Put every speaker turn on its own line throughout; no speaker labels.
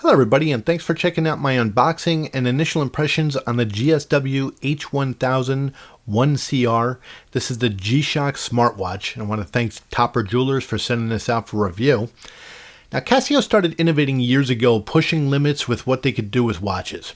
Hello everybody, and thanks for checking out my unboxing and initial impressions on the GSW H1000 1CR. This is the G-Shock smartwatch, and I want to thank Topper Jewelers for sending this out for review. Now, Casio started innovating years ago, pushing limits with what they could do with watches.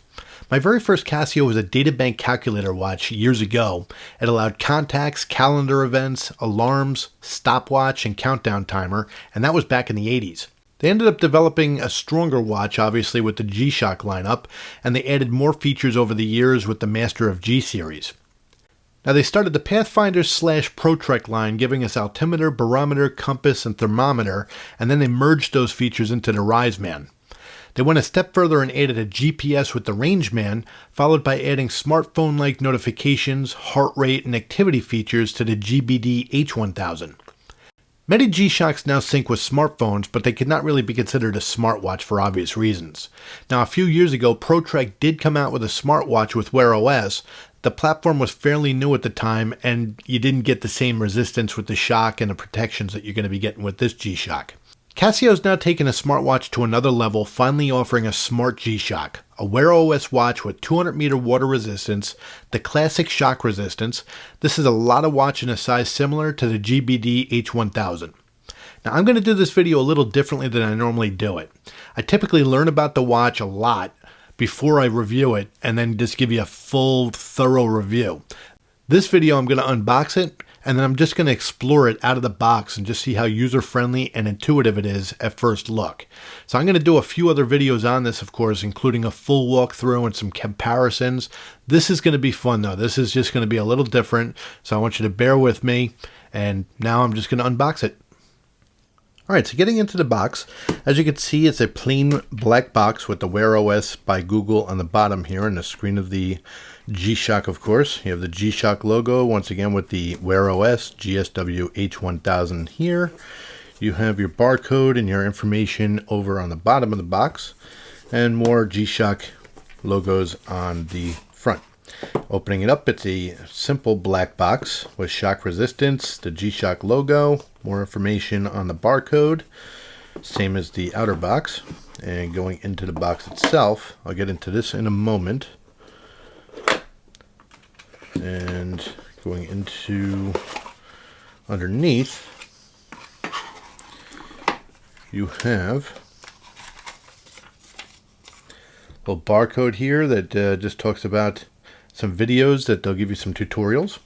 My very first Casio was a databank calculator watch years ago. It allowed contacts, calendar events, alarms, stopwatch, and countdown timer, and that was back in the 80s. They ended up developing a stronger watch, obviously, with the G-Shock lineup, and they added more features over the years with the Master of G series. Now, they started the Pathfinder / ProTrek line, giving us altimeter, barometer, compass, and thermometer, and then they merged those features into the Riseman. They went a step further and added a GPS with the Rangeman, followed by adding smartphone-like notifications, heart rate, and activity features to the GBD H1000. Many G-Shocks now sync with smartphones, but they could not really be considered a smartwatch for obvious reasons. Now, a few years ago, ProTrek did come out with a smartwatch with Wear OS. The platform was fairly new at the time, and you didn't get the same resistance with the shock and the protections that you're going to be getting with this G-Shock. Casio's now taken a smartwatch to another level, finally offering a smart G-Shock, a Wear OS watch with 200-meter water resistance, the classic shock resistance. This is a lot of watch in a size similar to the GBD H1000. Now, I'm going to do this video a little differently than I normally do it. I typically learn about the watch a lot before I review it, and then just give you a full, thorough review. This video, I'm going to unbox it, and then I'm just going to explore it out of the box and just see how user-friendly and intuitive it is at first look. So I'm going to do a few other videos on this, of course, including a full walkthrough and some comparisons. This is going to be fun, though. This is just going to be a little different, so I want you to bear with me, and now I'm just going to unbox it. Alright, so getting into the box, as you can see, it's a plain black box with the Wear OS by Google on the bottom here, and the screen of the G-Shock, of course. You have the G-Shock logo, once again with the Wear OS GSW H1000 here. You have your barcode and your information over on the bottom of the box, and more G-Shock logos on the front. Opening it up, it's a simple black box with shock resistance, the G-Shock logo, more information on the barcode, same as the outer box. And going into the box itself, I'll get into this in a moment. And going into underneath, you have a little barcode here that just talks about some videos that they'll give you some tutorials.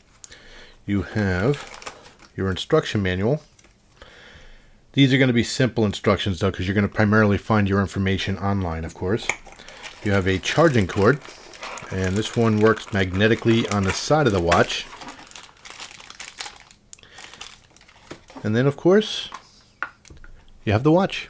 You have your instruction manual. These are going to be simple instructions though, because you're going to primarily find your information online, of course. You have a charging cord, and this one works magnetically on the side of the watch. And then, of course, you have the watch.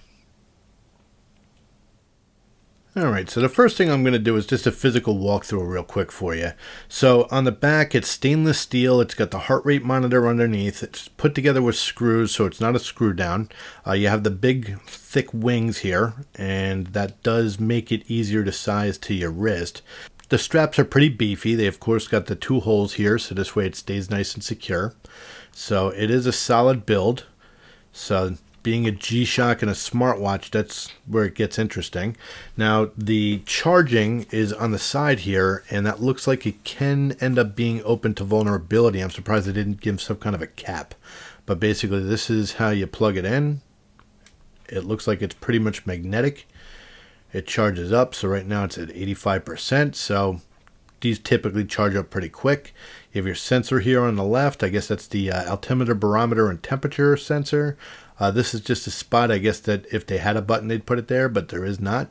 Alright, so the first thing I'm going to do is just a physical walkthrough real quick for you. So on the back, it's stainless steel. It's got the heart rate monitor underneath. It's put together with screws, so it's not a screw down. You have the big, thick wings here, and that does make it easier to size to your wrist. The straps are pretty beefy. They, of course, got the two holes here, so this way it stays nice and secure. So it is a solid build. So being a G-Shock and a smartwatch, that's where it gets interesting. Now, the charging is on the side here, and that looks like it can end up being open to vulnerability. I'm surprised they didn't give some kind of a cap. But basically, this is how you plug it in. It looks like it's pretty much magnetic. It charges up, so right now it's at 85%, so these typically charge up pretty quick. You have your sensor here on the left. I guess that's the altimeter, barometer, and temperature sensor. This is just a spot, I guess, that if they had a button, they'd put it there, but there is not.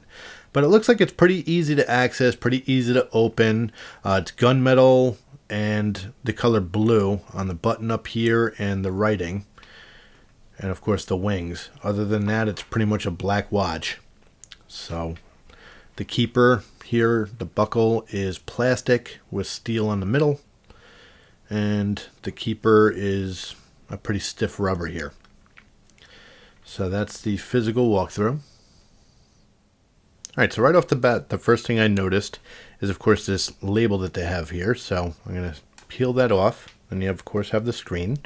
But it looks like it's pretty easy to access, pretty easy to open. It's gunmetal and the color blue on the button up here and the writing. And, of course, the wings. Other than that, it's pretty much a black watch. So the keeper here, the buckle, is plastic with steel on the middle. And the keeper is a pretty stiff rubber here. So that's the physical walkthrough. Alright, so right off the bat, the first thing I noticed is, of course, this label that they have here. So I'm going to peel that off. And you, of course, have the screen.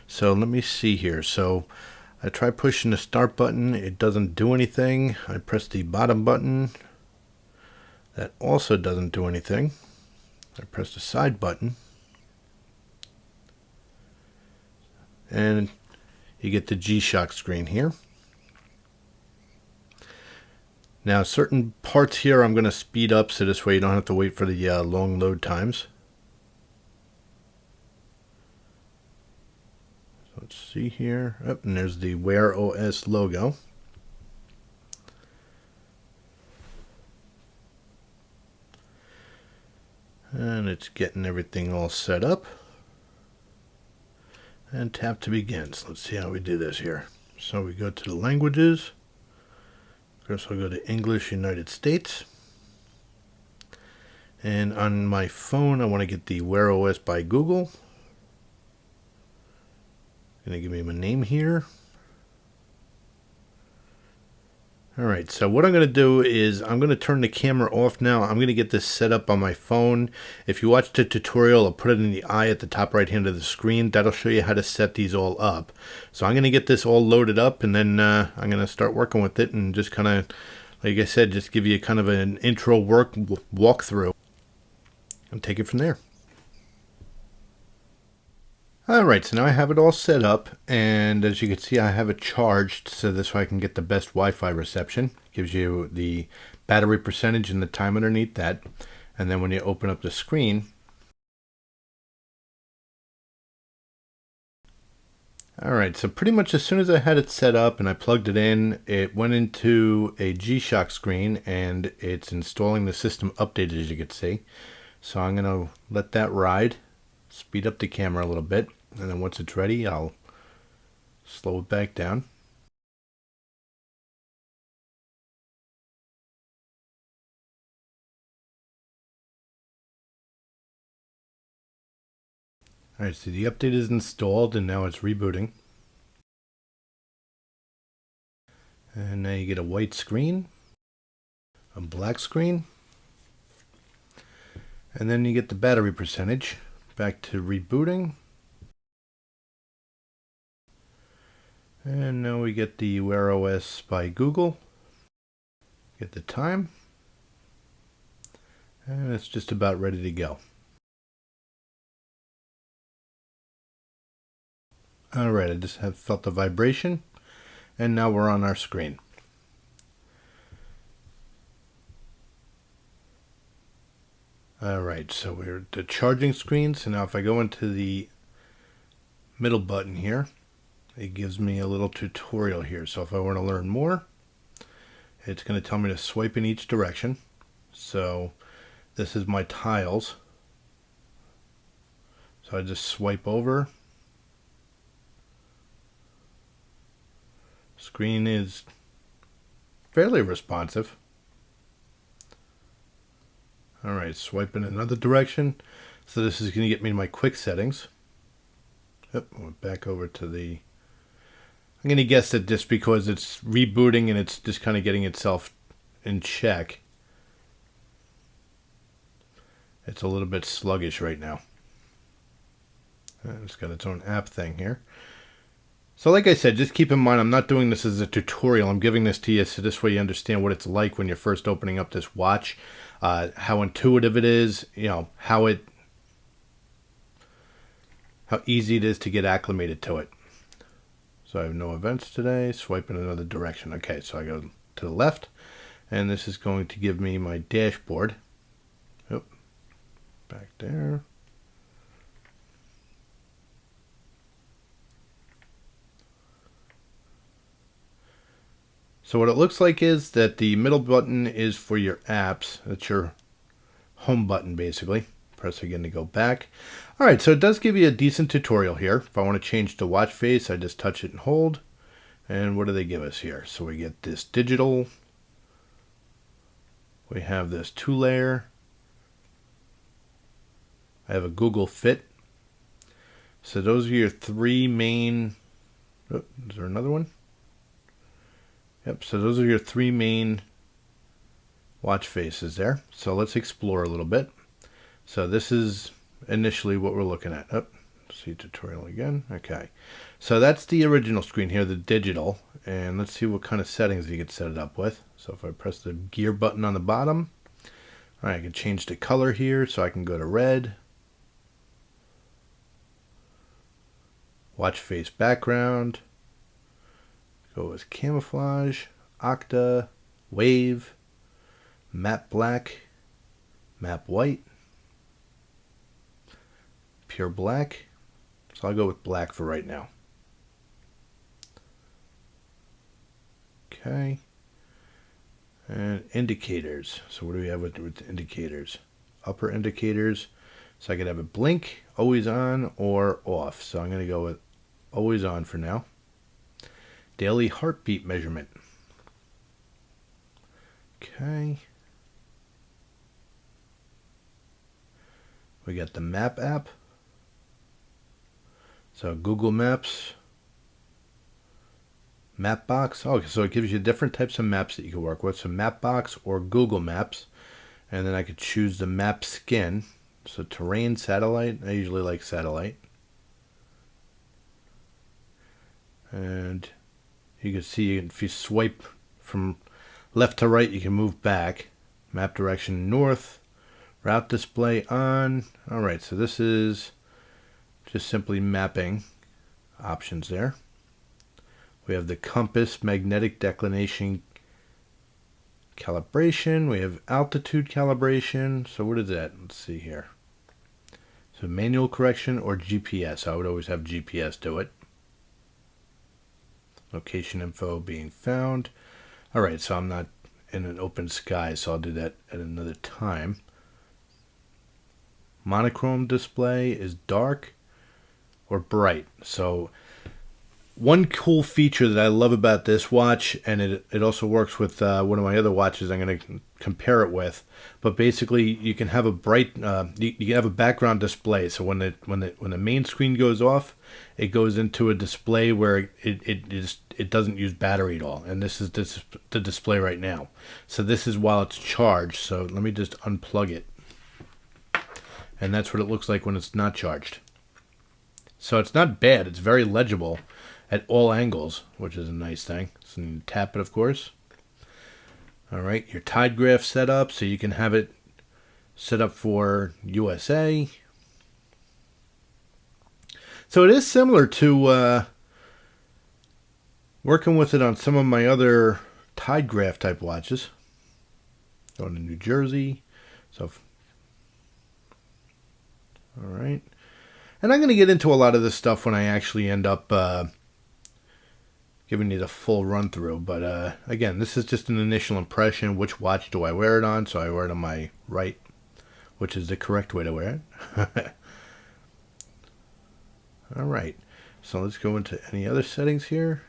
So let me see here. So I try pushing the start button, it doesn't do anything. I press the bottom button, that also doesn't do anything. I press the side button, and you get the G-Shock screen here. Now certain parts here I'm going to speed up so this way you don't have to wait for the long load times. So let's see here. Oh, and there's the Wear OS logo. And it's getting everything all set up. And tap to begin. So let's see how we do this here. So we go to the languages. First I'll go to English United States. And on my phone I want to get the Wear OS by Google. Going to give me my name here. Alright, so what I'm going to do is I'm going to turn the camera off now. I'm going to get this set up on my phone. If you watch the tutorial, I'll put it in the eye at the top right hand of the screen. That'll show you how to set these all up. So I'm going to get this all loaded up, and then I'm going to start working with it and just kind of, like I said, just give you kind of an intro walkthrough and take it from there. Alright, so now I have it all set up, and as you can see I have it charged, so this way I can get the best Wi-Fi reception. Gives you the battery percentage and the time underneath that, and then when you open up the screen, alright, so pretty much as soon as I had it set up and I plugged it in, it went into a G-Shock screen, and it's installing the system update, as you can see. So I'm going to let that ride, speed up the camera a little bit. And then once it's ready, I'll slow it back down. Alright, so the update is installed and now it's rebooting. And now you get a white screen, a black screen, and then you get the battery percentage. Back to rebooting. And now we get the Wear OS by Google. Get the time. And it's just about ready to go. Alright, I just have felt the vibration. And now we're on our screen. Alright, so we're at the charging screen. So now if I go into the middle button here, it gives me a little tutorial here. So if I want to learn more, it's going to tell me to swipe in each direction. So this is my tiles. So I just swipe over. Screen is fairly responsive. Alright, swipe in another direction. So this is going to get me to my quick settings. Yep, went back over to the... I'm going to guess that just because it's rebooting and it's just kind of getting itself in check, it's a little bit sluggish right now. It's got its own app thing here. So like I said, just keep in mind, I'm not doing this as a tutorial. I'm giving this to you so this way you understand what it's like when you're first opening up this watch, how intuitive it is, you know, how easy it is to get acclimated to it. So I have no events today. Swipe in another direction. Okay, so I go to the left, and this is going to give me my dashboard. Oop, back there. So what it looks like is that the middle button is for your apps. That's your home button, basically. Press again to go back. Alright, so it does give you a decent tutorial here. If I want to change the watch face, I just touch it and hold. And what do they give us here? So we get this digital. We have this 2-layer. I have a Google Fit. So those are your three main... Oh, is there another one? Yep, so those are your three main watch faces there. So let's explore a little bit. So this is initially what we're looking at. Oh, See tutorial again. Okay, so that's the original screen here, the digital, and let's see what kind of settings you can set it up with. So if I press the gear button on the bottom, all right, I can change the color here, so I can go to red, watch face background, go with camouflage, octa, wave, matte black, matte white, pure black. So I'll go with black for right now. Okay. And indicators. So what do we have with indicators? Upper indicators. So I could have it blink, always on, or off. So I'm going to go with always on for now. Daily heartbeat measurement. Okay. We got the map app. So Google Maps, Mapbox. Oh, so it gives you different types of maps that you can work with. So Mapbox or Google Maps. And then I could choose the map skin. So terrain, satellite. I usually like satellite. And you can see if you swipe from left to right, you can move back. Map direction north. Route display on. All right, so this is just simply mapping options there. We have the compass, magnetic declination calibration. We have altitude calibration. So what is that? Let's see here. So manual correction or GPS. I would always have GPS do it. Location info being found. All right, so I'm not in an open sky, so I'll do that at another time. Monochrome display is dark or bright. So one cool feature that I love about this watch, and it also works with one of my other watches I'm going to compare it with, but basically you can have a bright you can have a background display. So when the main screen goes off, it goes into a display where it doesn't use battery at all, and this is the display right now. So this is while it's charged. So let me just unplug it, and that's what it looks like when it's not charged. So it's not bad. It's very legible at all angles, which is a nice thing. So you need to tap it, of course. All right, your tide graph set up, so you can have it set up for USA. So it is similar to working with it on some of my other tide graph type watches. Going to New Jersey. So, all right. And I'm going to get into a lot of this stuff when I actually end up giving you the full run through. But again, this is just an initial impression. Which watch do I wear it on? So I wear it on my right, which is the correct way to wear it. All right. So let's go into any other settings here.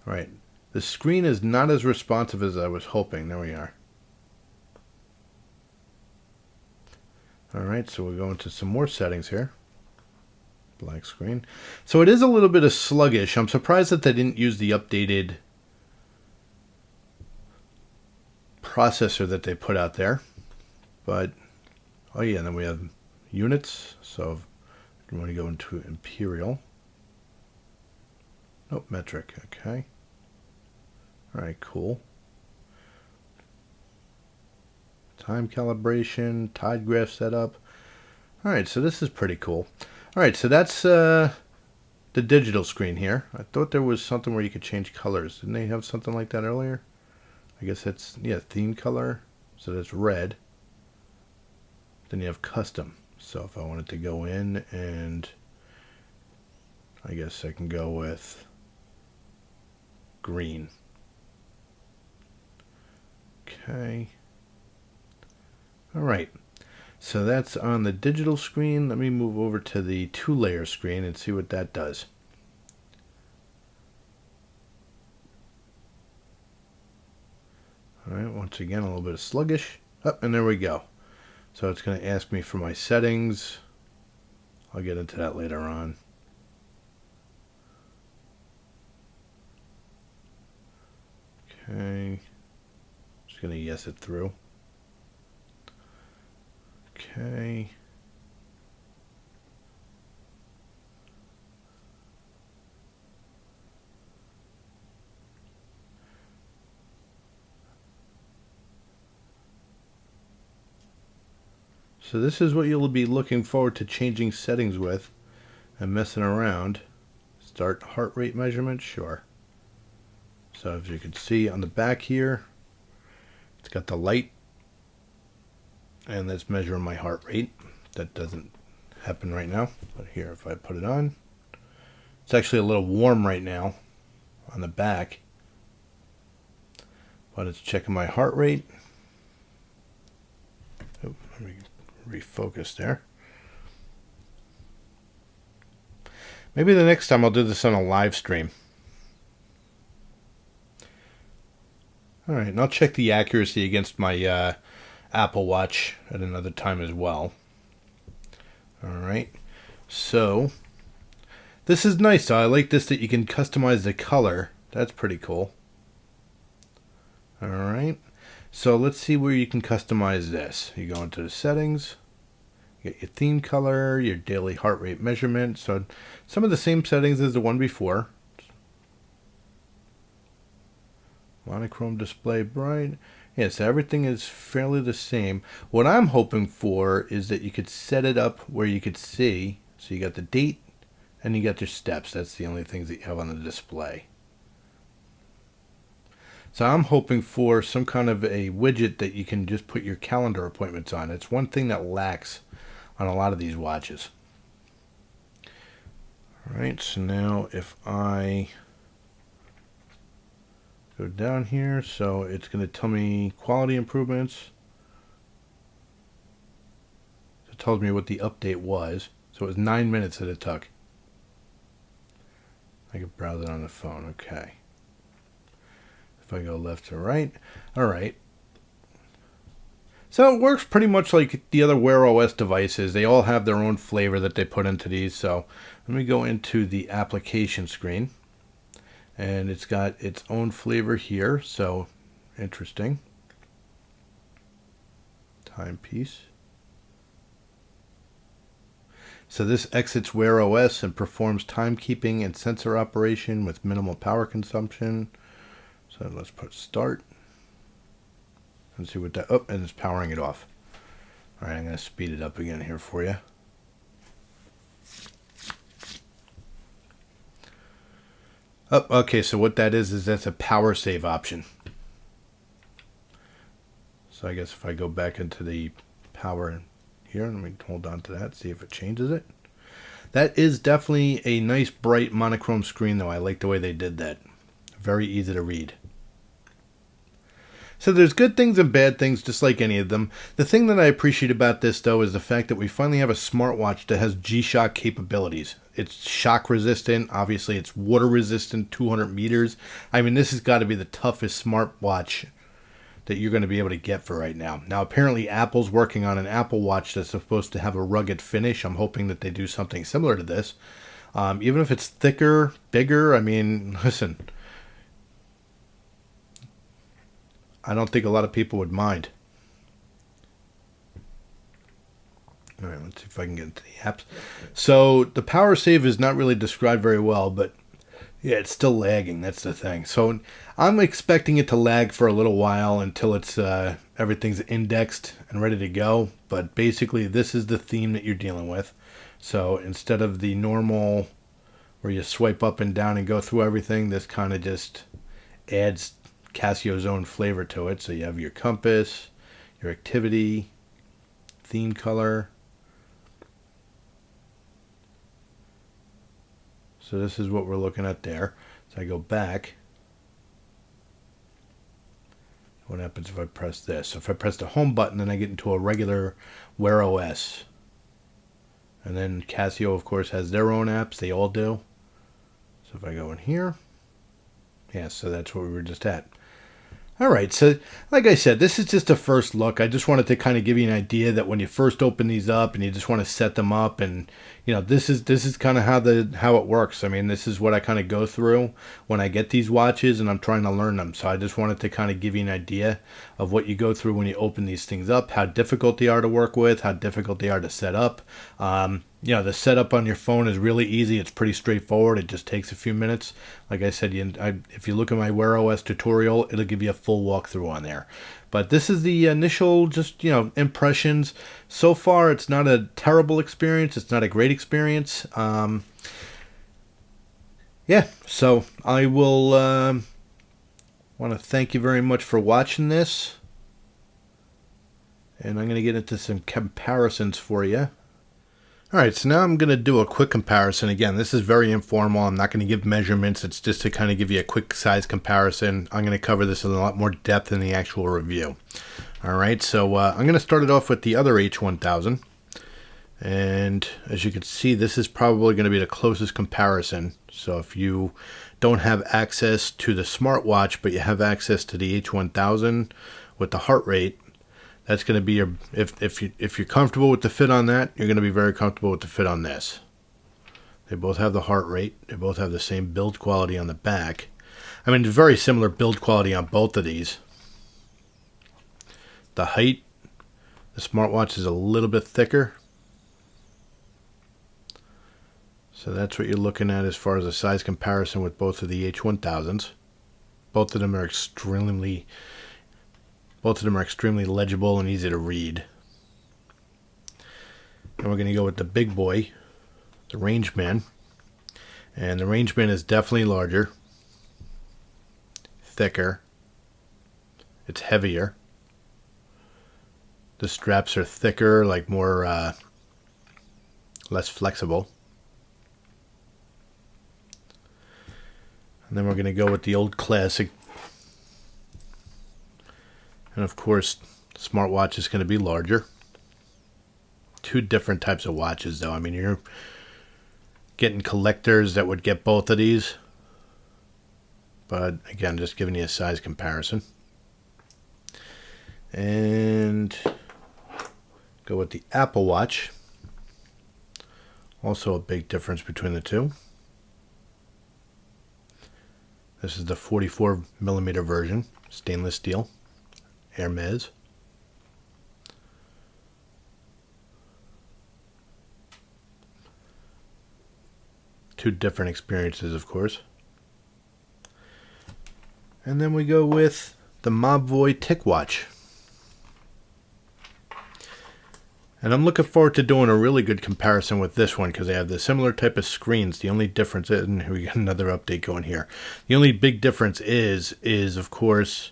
All right. The screen is not as responsive as I was hoping. There we are. All right, so we'll go into some more settings here. Black screen. So it is a little bit of sluggish. I'm surprised that they didn't use the updated processor that they put out there. But, oh yeah, and then we have units. So if you want to go into imperial. Nope, metric. Okay. All right, cool. Time calibration, tide graph setup. All right, so this is pretty cool. All right, so that's the digital screen here. I thought there was something where you could change colors. Didn't they have something like that earlier? I guess that's, yeah, theme color. So that's red. Then you have custom. So if I wanted to go in and I guess I can go with green. Okay. All right. So that's on the digital screen. Let me move over to the 2-layer screen and see what that does. All right. Once again, a little bit of sluggish. Oh, and there we go. So it's going to ask me for my settings. I'll get into that later on. Okay. Just going to yes it through. Okay. So this is what you'll be looking forward to changing settings with and messing around. Start heart rate measurement, sure. So as you can see on the back here, it's got the light, and that's measuring my heart rate. That doesn't happen right now, but here if I put it on, it's actually a little warm right now on the back, but it's checking my heart rate. Oh, let me refocus there. Maybe the next time I'll do this on a live stream. Alright, and I'll check the accuracy against my Apple Watch at another time as well. Alright, so this is nice. I like this that you can customize the color. That's pretty cool. Alright, so let's see where you can customize this. You go into the settings. You get your theme color, your daily heart rate measurement. So some of the same settings as the one before. Monochrome display bright. Yes, everything is fairly the same. What I'm hoping for is that you could set it up where you could see. So you got the date and you got your steps. That's the only things that you have on the display. So I'm hoping for some kind of a widget that you can just put your calendar appointments on. It's one thing that lacks on a lot of these watches. Alright, so now if I go down here, so it's going to tell me quality improvements. It tells me what the update was. So it was 9 minutes that it took. I can browse it on the phone. Okay. If I go left to right. Alright. So it works pretty much like the other Wear OS devices. They all have their own flavor that they put into these. So let me go into the application screen. And it's got its own flavor here. So interesting. Timepiece. So this exits Wear OS and performs timekeeping and sensor operation with minimal power consumption. So let's put start. And see what that, oh, and it's powering it off. All right, I'm going to speed it up again here for you. Oh, okay, so what that is that's a power save option. So I guess if I go back into the power here, let me hold on to that, see if it changes it. That is definitely a nice bright monochrome screen though. I like the way they did that. Very easy to read. So there's good things and bad things, just like any of them. The thing that I appreciate about this, though, is the fact that we finally have a smartwatch that has G-Shock capabilities. It's shock resistant. Obviously, it's water resistant, 200 meters. I mean, this has got to be the toughest smartwatch that you're going to be able to get for right now. Now, apparently, Apple's working on an Apple Watch that's supposed to have a rugged finish. I'm hoping that they do something similar to this. Even if it's thicker, bigger, I mean, listen, I don't think a lot of people would mind. All right, let's see if I can get into the apps. So the power save is not really described very well, but yeah, it's still lagging. That's the thing. So I'm expecting it to lag for a little while until it's everything's indexed and ready to go. But basically, this is the theme that you're dealing with. So instead of the normal where you swipe up and down and go through everything, this kind of just adds Casio's own flavor to it. So you have your compass, your activity, theme color. So this is what we're looking at there. So I go back. What happens if I press this? So if I press the home button, then I get into a regular Wear OS. And then Casio, of course, has their own apps. They all do. So if I go in here. Yeah, so that's where we were just at. All right, so like I said, this is just a first look. I just wanted to kind of give you an idea that when you first open these up and you just want to set them up, and this is kind of how it works. I mean, this is what I kind of go through when I get these watches and I'm trying to learn them. So I just wanted to kind of give you an idea of what you go through when you open these things up, how difficult they are to work with, how difficult they are to set up. The setup on your phone is really easy. It's pretty straightforward. It just takes a few minutes. Like I said, if you look at my Wear OS tutorial, it'll give you a full walkthrough on there. But this is the initial impressions. So far, it's not a terrible experience. It's not a great experience. So I will want to thank you very much for watching this. And I'm going to get into some comparisons for you. Alright, so now I'm going to do a quick comparison. Again, this is very informal. I'm not going to give measurements. It's just to kind of give you a quick size comparison. I'm going to cover this in a lot more depth in the actual review. Alright, so I'm going to start it off with the other H1000. And as you can see, this is probably going to be the closest comparison. So if you don't have access to the smartwatch, but you have access to the H1000 with the heart rate, that's going to be your, if you're comfortable with the fit on that, you're going to be very comfortable with the fit on this. They both have the heart rate. They both have the same build quality on the back. I mean, very similar build quality on both of these. The height, the smartwatch is a little bit thicker. So that's what you're looking at as far as a size comparison with both of the H1000s. Both of them are extremely legible and easy to read. And we're going to go with the big boy, the Rangeman. And the Rangeman is definitely larger, thicker, it's heavier. The straps are thicker, like more, less flexible. And then we're going to go with the old classic. And of course, smartwatch is going to be larger. Two different types of watches, though. I mean, you're getting collectors that would get both of these. But again, just giving you a size comparison. And go with the Apple Watch. Also a big difference between the two. This is the 44 millimeter version, stainless steel. Hermes. Two different experiences, of course. And then we go with the Mobvoi TicWatch. And I'm looking forward to doing a really good comparison with this one because they have the similar type of screens. The only difference is, and we got another update going here. The only big difference is of course,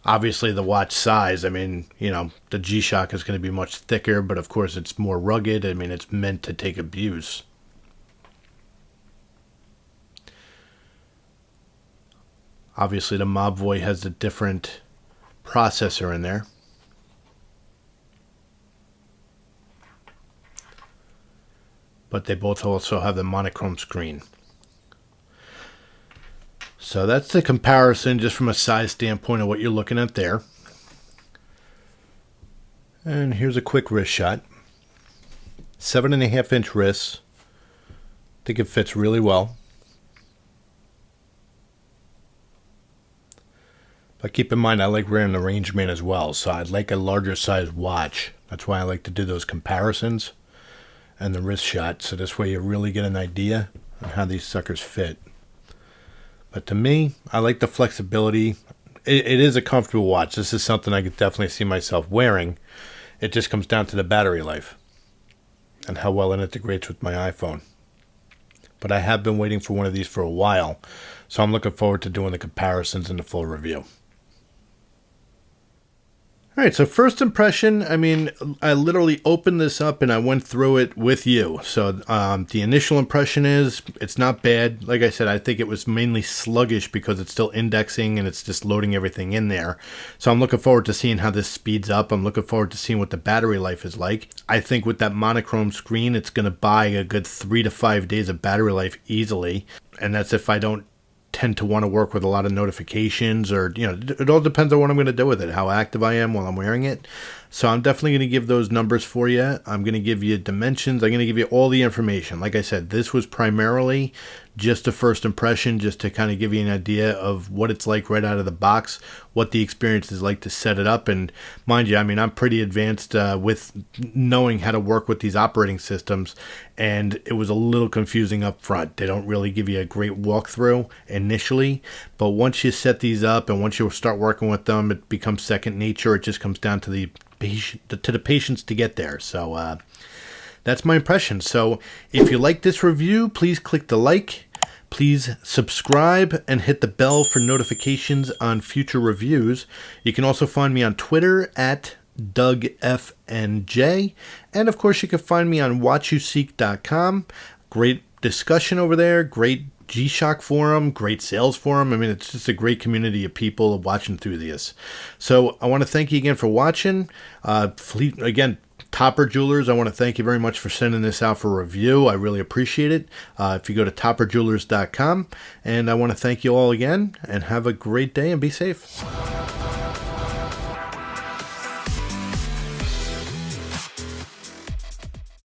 obviously the watch size. I mean, the G-Shock is going to be much thicker, but of course it's more rugged. I mean, it's meant to take abuse. Obviously the Mobvoi has a different processor in there. But they both also have the monochrome screen. So that's the comparison just from a size standpoint of what you're looking at there. And here's a quick wrist shot. 7.5-inch wrists. I think it fits really well. But keep in mind, I like wearing the Rangeman as well, so I'd like a larger size watch. That's why I like to do those comparisons and the wrist shot, so this way you really get an idea on how these suckers fit. But to me, I like the flexibility. It is a comfortable watch. This is something I could definitely see myself wearing. It just comes down to the battery life and how well it integrates with my iPhone. But I have been waiting for one of these for a while, so I'm looking forward to doing the comparisons and the full review. All right, so first impression, I mean, I literally opened this up and I went through it with you. So the initial impression is it's not bad. Like I said, I think it was mainly sluggish because it's still indexing and it's just loading everything in there. So I'm looking forward to seeing how this speeds up. I'm looking forward to seeing what the battery life is like. I think with that monochrome screen, it's going to buy a good 3 to 5 days of battery life easily. And that's if I don't tend to want to work with a lot of notifications, or, you know, it all depends on what I'm going to do with it, how active I am while I'm wearing it. So I'm definitely going to give those numbers for you. I'm going to give you dimensions. I'm going to give you all the information. Like I said, this was primarily just a first impression, just to kind of give you an idea of what it's like right out of the box, what the experience is like to set it up. And mind you, I mean, I'm pretty advanced with knowing how to work with these operating systems, and it was a little confusing up front. They don't really give you a great walkthrough initially, but once you set these up and once you start working with them, it becomes second nature. It just comes down to the patience to get there. So that's my impression. So if you like this review, please click the like. Please subscribe and hit the bell for notifications on future reviews. You can also find me on Twitter at DougFNJ. And of course, you can find me on watchyouseek.com. Great discussion over there. Great G-Shock forum, great sales forum. I mean, it's just a great community of people, watch enthusiasts. So I want to thank you again for watching. Again, Topper Jewelers, I want to thank you very much for sending this out for review. I really appreciate it. If you go to topperjewelers.com, and I want to thank you all again, and have a great day and be safe.